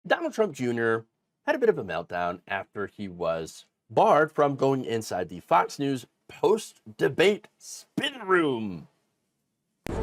Donald Trump Jr. had a bit of a meltdown after he was barred from going inside the Fox News post-debate spin room.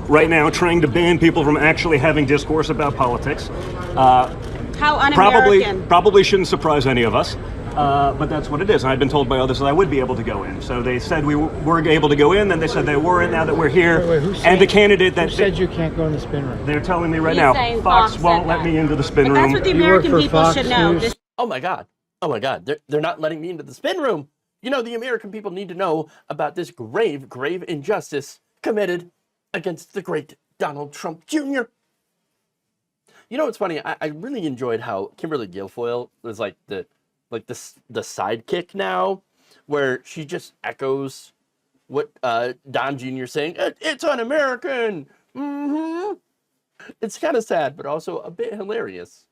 Right now, trying to ban people from actually having discourse about politics. How un-American. Probably shouldn't surprise any of us, but that's what it is. And I've been told by others that I would be able to go in. So they said we were able to go in, then they said they weren't. Now that we're here, and the candidate that who said you can't go in the spin room? They're telling me right now, Fox won't let me into the spin room. That's what the American people should know. Oh my God. Oh my God. They're not letting me into the spin room. You know, the American people need to know about this grave, grave injustice committed against the great Donald Trump Jr. You know what's funny? I really enjoyed how Kimberly Guilfoyle was like the sidekick now, where she just echoes what Don Jr. saying. It's un-American. It's kind of sad, but also a bit hilarious.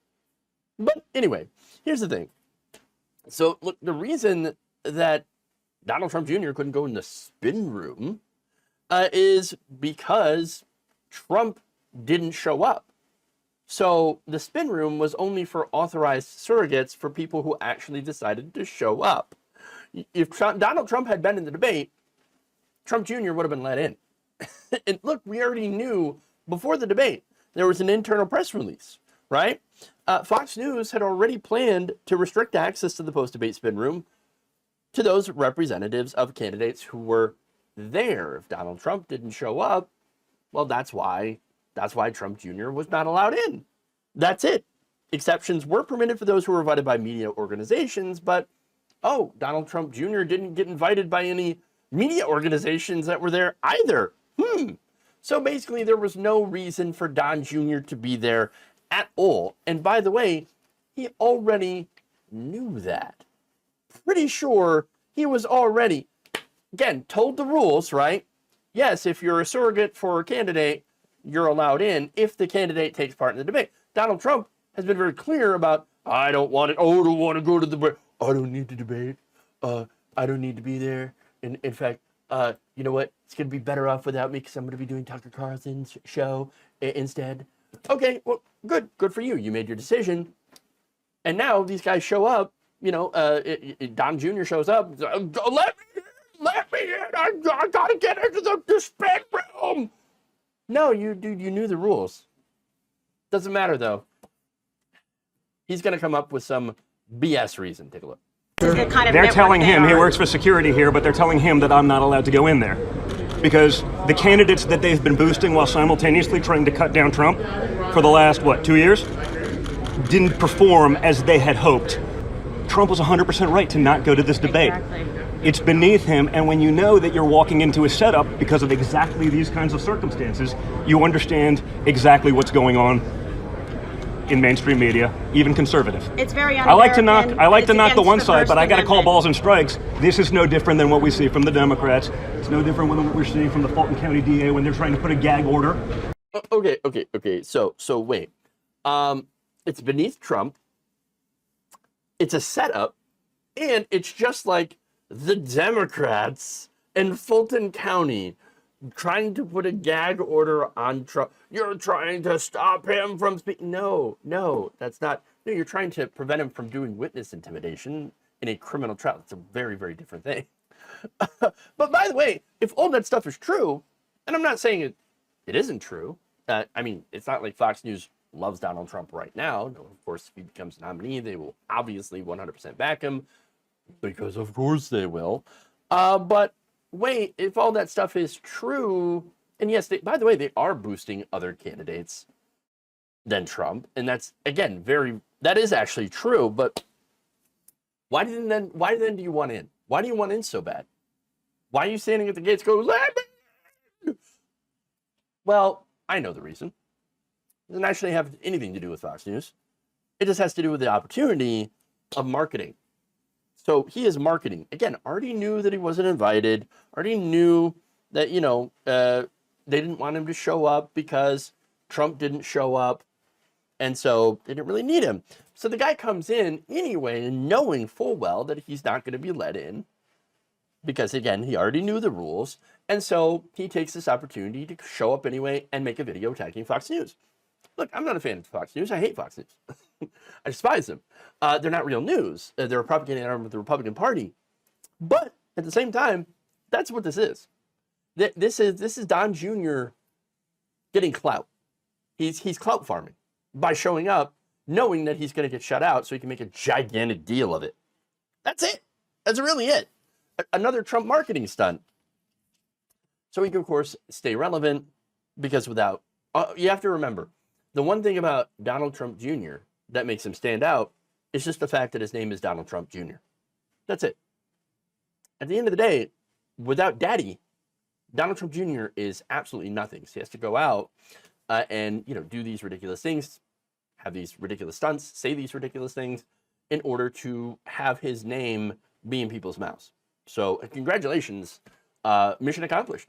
But anyway, here's the thing. So look, the reason that Donald Trump Jr. couldn't go in the spin room is because Trump didn't show up. So the spin room was only for authorized surrogates for people who actually decided to show up. If Donald Trump had been in the debate, Trump Jr. would have been let in. And look, we already knew before the debate, there was an internal press release, right? Fox News had already planned to restrict access to the post-debate spin room to those representatives of candidates who were there. If Donald Trump didn't show up, well, that's why Trump Jr. was not allowed in. That's it. Exceptions were permitted for those who were invited by media organizations, but, oh, Donald Trump Jr. didn't get invited by any media organizations that were there either. So basically, there was no reason for Don Jr. to be there at all. And by the way, he already knew that. Pretty sure he was already, again, told the rules, right? Yes, if you're a surrogate for a candidate, you're allowed in if the candidate takes part in the debate. Donald Trump has been very clear about, I don't want it. Oh, I don't want to go to the debate. I don't need to debate. I don't need to be there. In fact, you know what? It's going to be better off without me because I'm going to be doing Tucker Carlson's show instead. Okay, well, good. Good for you. You made your decision. And now these guys show up. You know, Don Jr. shows up. Let me in. I got to get into the spin room. No, you knew the rules. Doesn't matter, though. He's going to come up with some BS reason. Take a look. They're telling him, he works for security here, but they're telling him that I'm not allowed to go in there. Because the candidates that they've been boosting while simultaneously trying to cut down Trump for the last, 2 years, didn't perform as they had hoped. Trump was 100% right to not go to this debate. Exactly. It's beneath him, and when you know that you're walking into a setup because of exactly these kinds of circumstances, you understand exactly what's going on in mainstream media, even conservative. It's very I like to knock the one against side, but I got to call Amendment. balls and strikes. This is no different than what we see from the Democrats. It's no different than what we're seeing from the Fulton County DA when they're trying to put a gag order. Okay. So wait. It's beneath Trump. It's a setup, and it's just like the Democrats in Fulton County trying to put a gag order on Trump. You're trying to stop him from speaking. No, that's not. No, you're trying to prevent him from doing witness intimidation in a criminal trial. It's a very, very different thing. But by the way, if all that stuff is true, and I'm not saying it isn't true. I mean, it's not like Fox News loves Donald Trump right now. No, of course, if he becomes nominee, they will obviously 100% back him, because of course they will. But wait, if all that stuff is true, and yes, by the way, they are boosting other candidates than Trump, and that's, again, that is actually true, but why then do you want in? Why do you want in so bad? Why are you standing at the gates going, let me in? Well, I know the reason. It doesn't actually have anything to do with Fox News. It just has to do with the opportunity of marketing. So he is marketing. Again, already knew that he wasn't invited, already knew that, they didn't want him to show up because Trump didn't show up, and so they didn't really need him. So the guy comes in anyway, knowing full well that he's not going to be let in, because, again, he already knew the rules, and so he takes this opportunity to show up anyway and make a video attacking Fox News. Look, I'm not a fan of Fox News. I hate Fox News. I despise them. They're not real news. They're a propaganda arm of the Republican Party. But at the same time, that's what this is. This is Don Jr. getting clout. He's clout farming by showing up, knowing that he's going to get shut out, so he can make a gigantic deal of it. That's it. That's really it. Another Trump marketing stunt. So he can, of course, stay relevant, because without, you have to remember, the one thing about Donald Trump Jr. that makes him stand out is just the fact that his name is Donald Trump Jr. That's it. At the end of the day, without Daddy, Donald Trump Jr. is absolutely nothing. So he has to go out and do these ridiculous things, have these ridiculous stunts, say these ridiculous things in order to have his name be in people's mouths. So congratulations, mission accomplished.